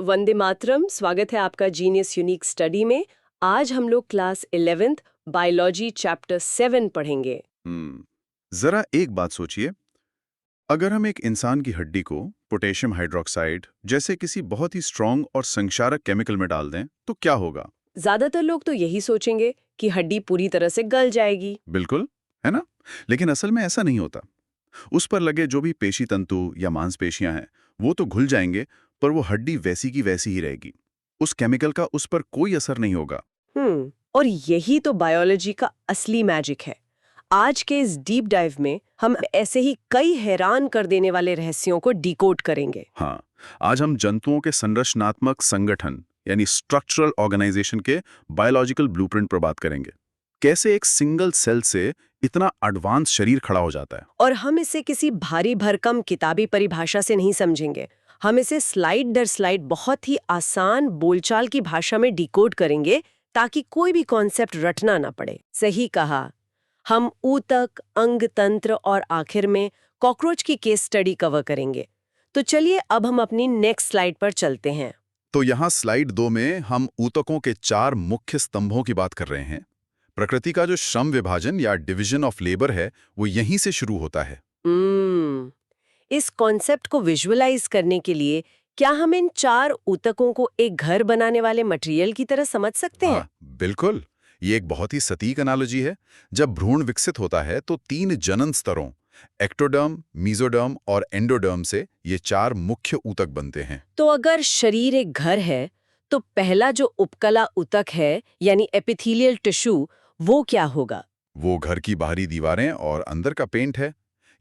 वंदे मातरम। स्वागत है आपका जीनियस यूनिक स्टडी में। आज हम लोग क्लास 11th बायोलॉजी चैप्टर 7 पढ़ेंगे। जरा एक बात सोचिए, अगर हम एक इंसान की हड्डी को पोटेशियम हाइड्रोक्साइड जैसे किसी बहुत ही स्ट्रॉन्ग और संक्षारक केमिकल में डाल दें तो क्या होगा? ज्यादातर लोग तो यही सोचेंगे कि हड्डी पूरी तरह से गल जाएगी। बिल्कुल, है ना? लेकिन असल में ऐसा नहीं होता। उस पर लगे जो भी पेशी तंतु या मांसपेशियां हैं, वो तो घुल जाएंगे, पर वो हड्डी वैसी की वैसी ही रहेगी। उस केमिकल का उस पर कोई असर नहीं होगा। और यही तो बायोलॉजी का असली मैजिक है। आज के इस डीप डाइव में हम ऐसे ही कई हैरान कर देने वाले रहस्यों को डिकोड करेंगे। हाँ, आज हम जंतुओं के संरचनात्मक संगठन यानी स्ट्रक्चरल ऑर्गेनाइजेशन के बायोलॉजिकल ब्लूप्रिंट पर बात करेंगे। कैसे एक सिंगल सेल से इतना एडवांस शरीर खड़ा हो जाता है। और हम इसे किसी भारी भरकम किताबी परिभाषा से नहीं समझेंगे। हम इसे स्लाइड दर स्लाइड बहुत ही आसान बोलचाल की भाषा में डिकोड करेंगे, ताकि कोई भी कॉन्सेप्ट रटना ना पड़े। सही कहा। हम ऊतक, अंग तंत्र और आखिर में कॉकरोच की केस स्टडी कवर करेंगे। तो चलिए अब हम अपनी नेक्स्ट स्लाइड पर चलते हैं। तो यहाँ स्लाइड 2 में हम ऊतकों के 4 मुख्य स्तंभों की बात कर रहे हैं। प्रकृति का जो श्रम विभाजन या डिवीजन ऑफ लेबर है, वो यहीं से शुरू होता है। इस कॉन्सेप्ट को विजुअलाइज करने के लिए क्या हम इन 4 ऊतकों को एक घर बनाने वाले मटेरियल की तरह समझ सकते हैं? बिल्कुल। ये एक बहुत ही सटीक एनालॉजी है। जब भ्रूण विकसित होता है तो 3 जनन स्तरों एक्टोडर्म, मीजोडर्म और एंडोडर्म से ये 4 मुख्य ऊतक बनते हैं। तो अगर शरीर एक घर है, तो पहला जो उपकला ऊतक है यानी एपिथेलियल टिश्यू, वो क्या होगा? वो घर की बाहरी दीवारें और अंदर का पेंट है।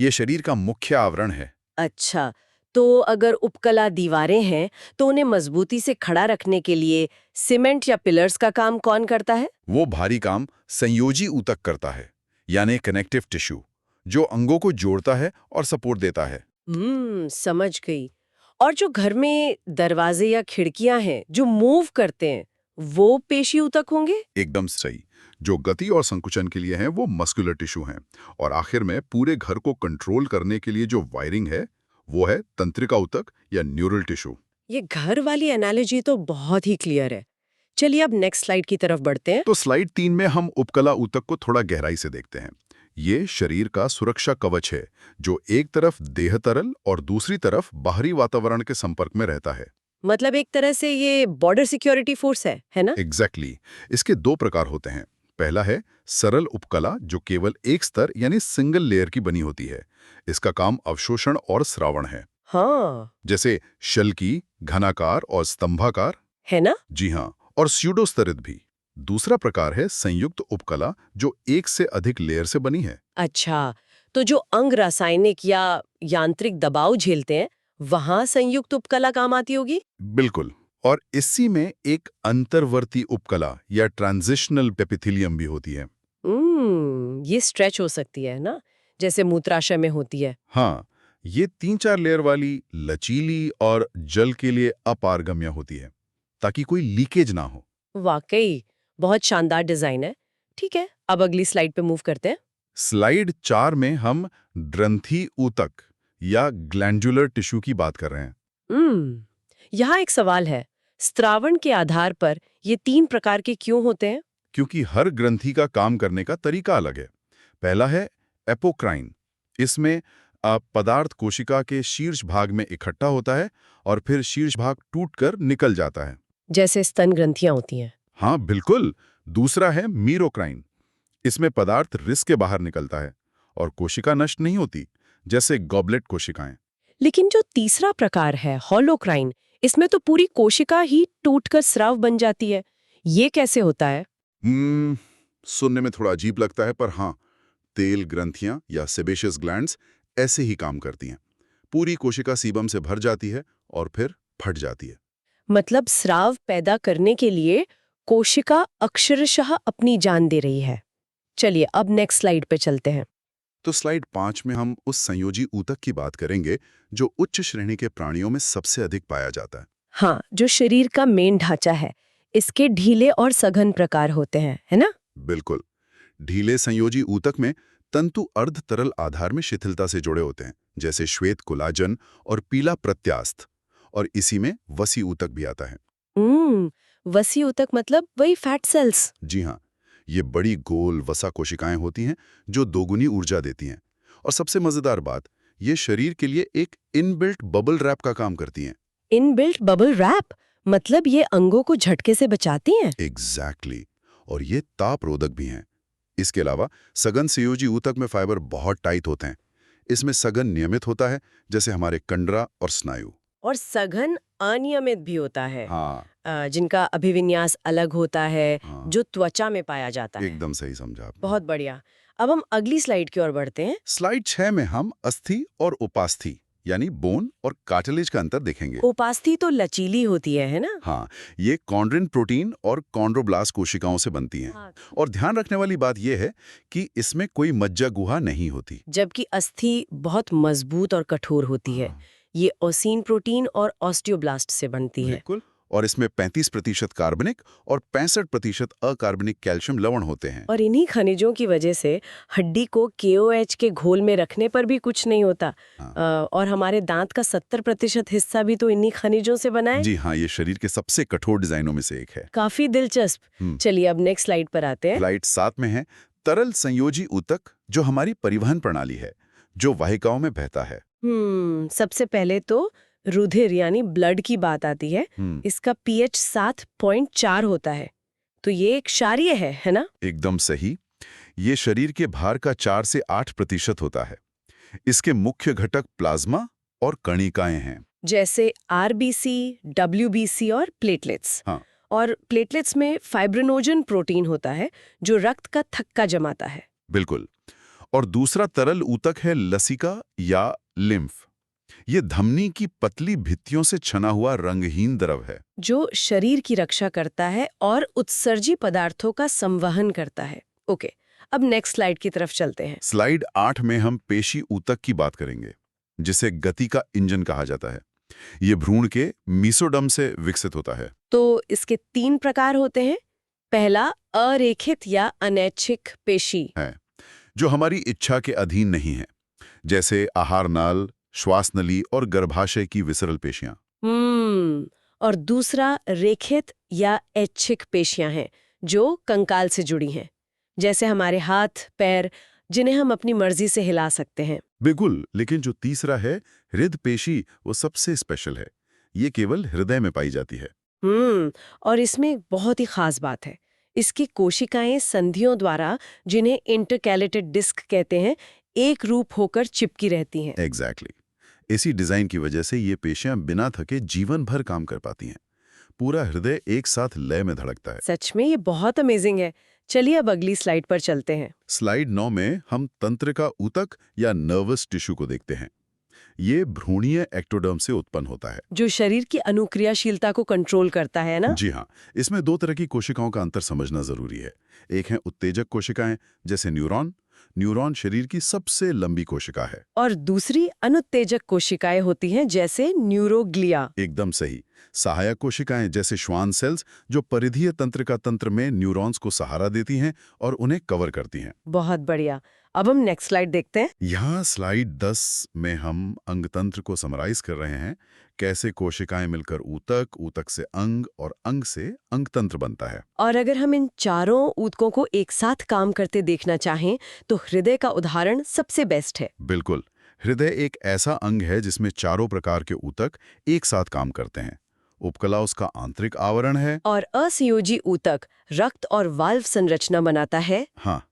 ये शरीर का मुख्य आवरण है। अच्छा, तो अगर उपकला दीवारें हैं, तो उन्हें मजबूती से खड़ा रखने के लिए सीमेंट या पिलर्स का काम कौन करता है? वो भारी काम संयोजी ऊतक करता है, यानी कनेक्टिव टिश्यू, जो अंगों को जोड़ता है और सपोर्ट देता है। समझ गई। और जो घर में दरवाजे या खिड़कियां हैं, जो मूव करते हैं, वो पेशी ऊतक होंगे? एकदम सही। जो गति और संकुचन के लिए हैं, वो मस्कुलर टिश्यू हैं। और आखिर में पूरे घर को कंट्रोल करने के लिए जो वायरिंग है, वो है तंत्रिका ऊतक या न्यूरल टिश्यू। ये घर वाली एनालॉजी तो बहुत ही क्लियर है। चलिए अब नेक्स्ट स्लाइड की तरफ बढ़ते हैं। तो स्लाइड 3 में हम उपकला ऊतक को थोड़ा गहराई से देखते हैं। ये शरीर का सुरक्षा कवच है, जो एक तरफ देह तरल और दूसरी तरफ बाहरी वातावरण के संपर्क में रहता है। मतलब एक तरह से ये बॉर्डर सिक्योरिटी फोर्स है ना? एग्जैक्टली। इसके 2 प्रकार होते हैं। पहला है सरल उपकला, जो केवल एक स्तर यानी सिंगल लेयर की बनी होती है। इसका काम अवशोषण और श्रावण है। हाँ, जैसे शल्की, घनाकार और स्तंभाकार। है ना? जी हाँ, और स्यूडोस्तरित भी। दूसरा प्रकार है संयुक्त उपकला, जो एक से अधिक लेयर से बनी है। अच्छा, तो जो अंग रासायनिक या यांत्रिक दबाव झेलते हैं, वहां संयुक्त उपकला काम आती होगी? बिल्कुल। और इसी में एक अंतर्वर्ती उपकला या ट्रांजिशनल एपिथेलियम भी होती है। ये स्ट्रेच हो सकती है ना, जैसे मूत्राशय में होती है। हाँ, ये 3-4 लेयर वाली लचीली और जल के लिए अपारगम्य होती है, ताकि कोई लीकेज ना हो। वाकई बहुत शानदार डिजाइन है। ठीक है, अब अगली स्लाइड पे मूव करते हैं। स्लाइड 4 में हम ग्रंथि ऊतक या ग्लैंडुलर टिश्यू की बात कर रहे हैं। यहाँ एक सवाल है, स्त्रावण के आधार पर ये 3 प्रकार के क्यों होते हैं? क्योंकि हर ग्रंथि का काम करने का तरीका अलग है। पहला है एपोक्राइन। इसमें पदार्थ कोशिका के शीर्ष भाग में इकट्ठा होता है और फिर शीर्ष भाग टूटकर निकल जाता है। जैसे स्तन ग्रंथियां होती हैं। हाँ बिल्कुल। दूसरा है मीरोक्राइन। इसमें पदार्थ रिस के बाहर निकलता है और कोशिका नष्ट नहीं होती, जैसे गॉबलेट कोशिकाएं। लेकिन जो तीसरा प्रकार है होलोक्राइन, इसमें तो पूरी कोशिका ही टूटकर स्राव बन जाती है। ये कैसे होता है? सुनने में थोड़ा अजीब लगता है, पर हाँ, तेल ग्रंथियां या सेबेशियस ग्लैंड्स ऐसे ही काम करती हैं। पूरी कोशिका सीबम से भर जाती है और फिर फट जाती है। मतलब स्राव पैदा करने के लिए कोशिका अक्षरशः अपनी जान दे रही है। चलिए अब नेक्स्ट स्लाइड पे चलते हैं। तो स्लाइड 5 में हम उस संयोजी ऊतक की बात करेंगे, जो उच्च श्रेणी के प्राणियों में सबसे अधिक पाया जाता है। हाँ, जो शरीर का मेन ढांचा है। इसके ढीले और सघन प्रकार होते हैं, है ना? बिल्कुल। ढीले संयोजी ऊतक में तंतु अर्ध तरल आधार में शिथिलता से जुड़े होते हैं, जैसे श्वेत कोलाजन और पीला प्रत्यास्थ। और इसी में वसी ऊतक भी आता है। वसी ऊतक मतलब वही फैट सेल्स। जी हाँ, ये बड़ी गोल वसा कोशिकाएं होती हैं जो दोगुनी ऊर्जा देती हैं। और सबसे मजेदार बात, ये शरीर के लिए एक इनबिल्ट बबल रैप का काम करती हैं। इनबिल्ट बबल रैप मतलब ये अंगों को झटके से बचाती हैं। एग्जैक्टली। और ये ताप रोधक भी हैं। इसके अलावा सघन संयोजी ऊतक में फाइबर बहुत टाइट होते हैं। इसमें सघन नियमित होता है, जैसे हमारे कंडरा और स्नायु। और सघन अनियमित भी होता है। हाँ, जिनका अभिविन्यास अलग होता है, हाँ, जो त्वचा में पाया जाता है। एकदम सही समझा आपने। बहुत बढ़िया। अब हम अगली स्लाइड की ओर बढ़ते हैं। स्लाइड 6 में हम अस्थि और उपास्थि यानी बोन और कार्टिलेज का अंतर देखेंगे। उपास्थि तो लचीली होती है ना? हाँ, ये कॉन्ड्रिन प्रोटीन और कॉन्ड्रोब्लास्ट कोशिकाओं से बनती हैं। हाँ। और ध्यान रखने वाली बात यह है कि इसमें कोई मज्जा गुहा नहीं होती। जबकि अस्थि बहुत मजबूत और कठोर होती है। हाँ। ये ओसिन प्रोटीन और ऑस्टियोब्लास्ट से बनती है। बिल्कुल। और इसमें 35% कार्बनिक और 65% अकार्बनिक कैल्शियम लवण होते हैं। और इन्हीं खनिजों की वजह से हड्डी को KOH के घोल में रखने पर भी कुछ नहीं होता। हाँ। और हमारे दांत का 70% हिस्सा भी तो इन्हीं खनिजों से बना है। जी हाँ, ये शरीर के सबसे कठोर डिजाइनों में से एक है। काफी दिलचस्प। चलिए अब नेक्स्ट स्लाइड पर आते हैं। स्लाइड 7 में है तरल संयोजी ऊतक, जो हमारी परिवहन प्रणाली है, जो वाहिकाओं में बहता है। सबसे पहले तो रुधिर यानी ब्लड की बात आती है। इसका pH 7.4 होता है, तो ये एक क्षारीय है ना? एकदम सही। ये शरीर के भार का 4 से 8% होता है। इसके मुख्य घटक प्लाज्मा और कणिकाएं हैं। जैसे RBC, WBC और प्लेटलेट्स। हाँ। और प्लेटलेट्स में फाइब्रिनोजन प्रोटीन होता है जो रक्त का थक्का जमाता है। बिल्कुल। और दूसरा तरल ऊतक है लसिका या लिम्फ। ये धमनी की पतली भित्तियों से छना हुआ रंगहीन द्रव है, जो शरीर की रक्षा करता है और उत्सर्जी पदार्थों का संवहन करता है। ओके, अब नेक्स्ट स्लाइड की तरफ चलते हैं। स्लाइड 8 में हम पेशी ऊतक की बात करेंगे, जिसे गति का इंजन कहा जाता है। ये भ्रूण के मीसोडर्म से विकसित होता है। तो इसके 3 प्रकार होते हैं। पहला अरेखित या अनैच्छिक पेशी है, जो हमारी इच्छा के अधीन नहीं है, जैसे आहार नाल, श्वास नली और गर्भाशय की विसरल पेशियां। और दूसरा रेखित या ऐच्छिक पेशियां हैं, जो कंकाल से जुड़ी हैं, जैसे हमारे हाथ पैर, जिन्हें हम अपनी मर्जी से हिला सकते हैं। बिल्कुल। लेकिन जो तीसरा है हृदय पेशी, वो सबसे स्पेशल है। ये केवल हृदय में पाई जाती है। और इसमें एक बहुत ही खास बात है। इसकी कोशिकाएं संधियों द्वारा, जिन्हें इंटरकैलेटेड डिस्क कहते हैं, एक रूप होकर चिपकी रहती हैं। एग्जैक्टली। इसी डिजाइन की वजह से ये पेशियां बिना थके जीवन भर काम कर पाती हैं। पूरा हृदय एक साथ लय में धड़कता है। सच में ये बहुत अमेजिंग है। चलिए अब अगली स्लाइड पर चलते हैं। स्लाइड 9 में हम तंत्रिका ऊतक या नर्वस टिश्यू को देखते हैं। ये भ्रूणीय एक्टोडर्म से उत्पन्न होता है, जो शरीर की अनुक्रियाशीलता को कंट्रोल करता है ना? जी हाँ। इसमें 2 तरह की कोशिकाओं का अंतर समझना जरूरी है। एक है उत्तेजक कोशिकाएं, जैसे न्यूरॉन। न्यूरॉन शरीर की सबसे लंबी कोशिका है। और दूसरी अनुत्तेजक कोशिकाएं होती हैं, जैसे न्यूरोग्लिया। एकदम सही। सहायक कोशिकाएं जैसे श्वान सेल्स, जो परिधीय तंत्रिका तंत्र में न्यूरॉन्स को सहारा देती हैं और उन्हें कवर करती हैं। बहुत बढ़िया। अब हम नेक्स्ट स्लाइड देखते हैं। यहाँ स्लाइड 10 में हम अंगतंत्र को समराइज कर रहे हैं। कैसे कोशिकाएं मिलकर ऊतक, ऊतक से अंग और अंग से अंगतंत्र बनता है। और अगर हम इन चारों ऊतकों को एक साथ काम करते देखना चाहें, तो हृदय का उदाहरण सबसे बेस्ट है। बिल्कुल। हृदय एक ऐसा अंग है जिसमें चारों प्रकार के ऊतक एक साथ काम करते हैं। उपकला उसका आंतरिक आवरण है। और असंयोजी ऊतक रक्त और वाल्व संरचना बनाता है। हाँ,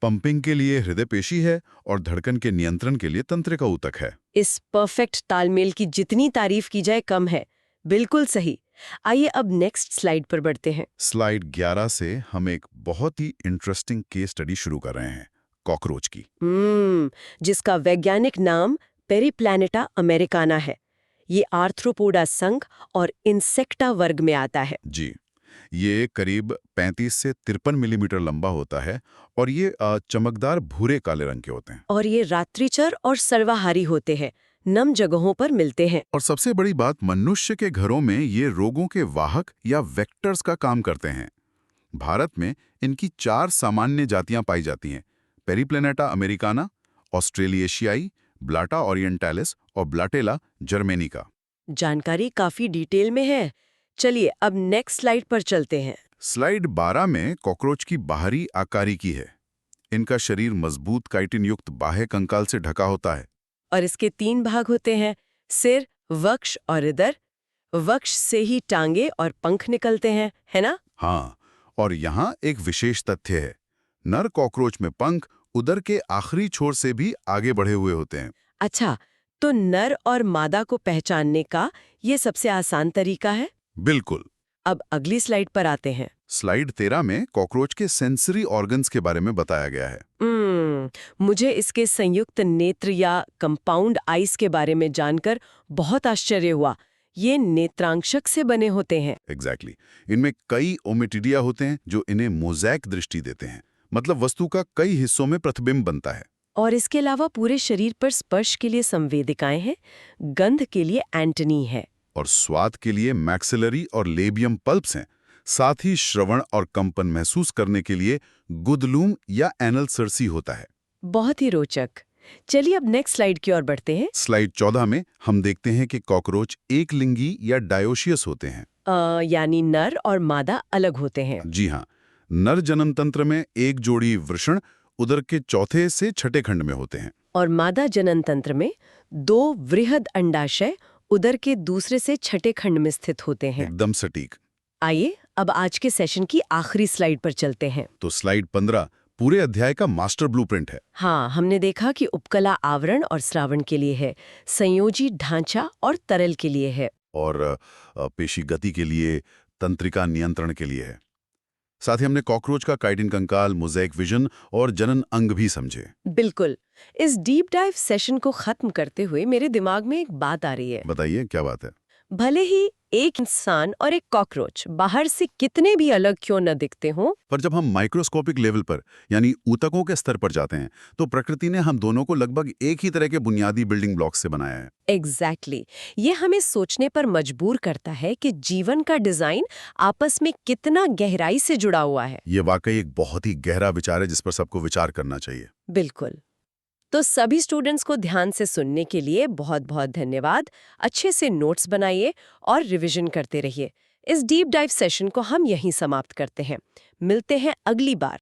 पंपिंग के लिए हृदय पेशी है और धड़कन के नियंत्रण के लिए तंत्रिका ऊतक है। इस परफेक्ट तालमेल की जितनी तारीफ की जाए कम है। बिल्कुल सही। आइए अब नेक्स्ट स्लाइड पर बढ़ते हैं। स्लाइड 11 से हम एक बहुत ही इंटरेस्टिंग केस स्टडी शुरू कर रहे हैं, कॉकरोच की। जिसका वैज्ञानिक नाम पेरिप्लैनेटा अमेरिकाना है। ये आर्थ्रोपोडा संघ और इंसेक्टा वर्ग में आता है। जी, ये करीब 35 से 53 मिलीमीटर लंबा होता है और ये चमकदार भूरे काले रंग के होते हैं। और ये रात्रिचर और सर्वाहारी होते हैं, नम जगहों पर मिलते हैं। और सबसे बड़ी बात, मनुष्य के घरों में ये रोगों के वाहक या वेक्टर्स का काम करते हैं। भारत में इनकी 4 सामान्य जातियां पाई जाती हैं: पेरिप्लैनेटा अमेरिकाना, ऑस्ट्रेलिएशियाई, ब्लाटा ओरिएंटालिस और ब्लाटेला जर्मेनिका। जानकारी काफी डिटेल में है। चलिए अब नेक्स्ट स्लाइड पर चलते हैं। स्लाइड 12 में कॉकरोच की बाहरी आकारिकी है। इनका शरीर मजबूत काइटिन युक्त बाह्य कंकाल से ढका होता है। और इसके 3 भाग होते हैं, सिर, वक्ष और इधर। वक्ष से ही टांगे और पंख निकलते हैं, है ना? हाँ, और यहाँ एक विशेष तथ्य है। नर कॉकरोच में पंख उदर के आखिरी छोर से भी आगे बढ़े हुए होते हैं। अच्छा, तो नर और मादा को पहचानने का ये सबसे आसान तरीका है? बिल्कुल। अब अगली स्लाइड पर आते हैं। स्लाइड 13 में कॉकरोच के सेंसरी ऑर्गन्स के बारे में बताया गया है। मुझे इसके संयुक्त नेत्र या कंपाउंड आइज के बारे में जानकर बहुत आश्चर्य हुआ। ये नेत्रांशक से बने होते हैं। एग्जैक्टली। इनमें कई ओमेटिडिया होते हैं जो इन्हें मोज़ैक दृष्टि देते हैं, मतलब वस्तु का कई हिस्सों में प्रतिबिंब बनता है। और इसके अलावा पूरे शरीर पर स्पर्श के लिए संवेदिकाएं हैं, गंध के लिए एंटनी है, और स्वाद के लिए मैक्सिलरी और लेबियम पल्प्स हैं। साथ ही श्रवण और कंपन महसूस करने के लिए गुदलूम या एनल सर्सी होता है। बहुत ही रोचक। चलिए अब नेक्स्ट स्लाइड की ओर बढ़ते हैं। स्लाइड 14 में हम देखते हैं कि कॉकरोच एक लिंगी या डायोशियस होते हैं। यानी नर और मादा अलग होते हैं। जी हाँ, नर जनन तंत्र में एक जोड़ी वृषण उदर के चौथे से छठे खंड में होते हैं, और मादा जनन तंत्र में 2 वृहद अंडाशय उदर के दूसरे से छठे खंड में स्थित होते हैं। एकदम सटीक। आइए अब आज के सेशन की आखिरी स्लाइड पर चलते हैं। तो स्लाइड 15 पूरे अध्याय का मास्टर ब्लूप्रिंट है। हाँ, हमने देखा कि उपकला आवरण और श्रावण के लिए है, संयोजी ढांचा और तरल के लिए है, और पेशी गति के लिए, तंत्रिका नियंत्रण के लिए है। साथ ही हमने कॉकरोच का काइटिन कंकाल, मोज़ैक विजन और जनन अंग भी समझे। बिल्कुल। इस डीप डाइव सेशन को खत्म करते हुए मेरे दिमाग में एक बात आ रही है। बताइए क्या बात है? भले ही एक इंसान और एक कॉकरोच बाहर से कितने भी अलग क्यों न दिखते हों, पर जब हम माइक्रोस्कोपिक लेवल पर यानी ऊतकों के स्तर पर जाते हैं तो प्रकृति ने हम दोनों को लगभग एक ही तरह के बुनियादी बिल्डिंग ब्लॉक्स से बनाया है। एग्जैक्टली। ये हमें सोचने पर मजबूर करता है कि जीवन का डिजाइन आपस में कितना गहराई से जुड़ा हुआ है। ये वाकई एक बहुत ही गहरा विचार है जिस पर सबको विचार करना चाहिए। बिल्कुल। तो सभी स्टूडेंट्स को ध्यान से सुनने के लिए बहुत बहुत धन्यवाद। अच्छे से नोट्स बनाइए और रिवीजन करते रहिए। इस डीप डाइव सेशन को हम यहीं समाप्त करते हैं। मिलते हैं अगली बार।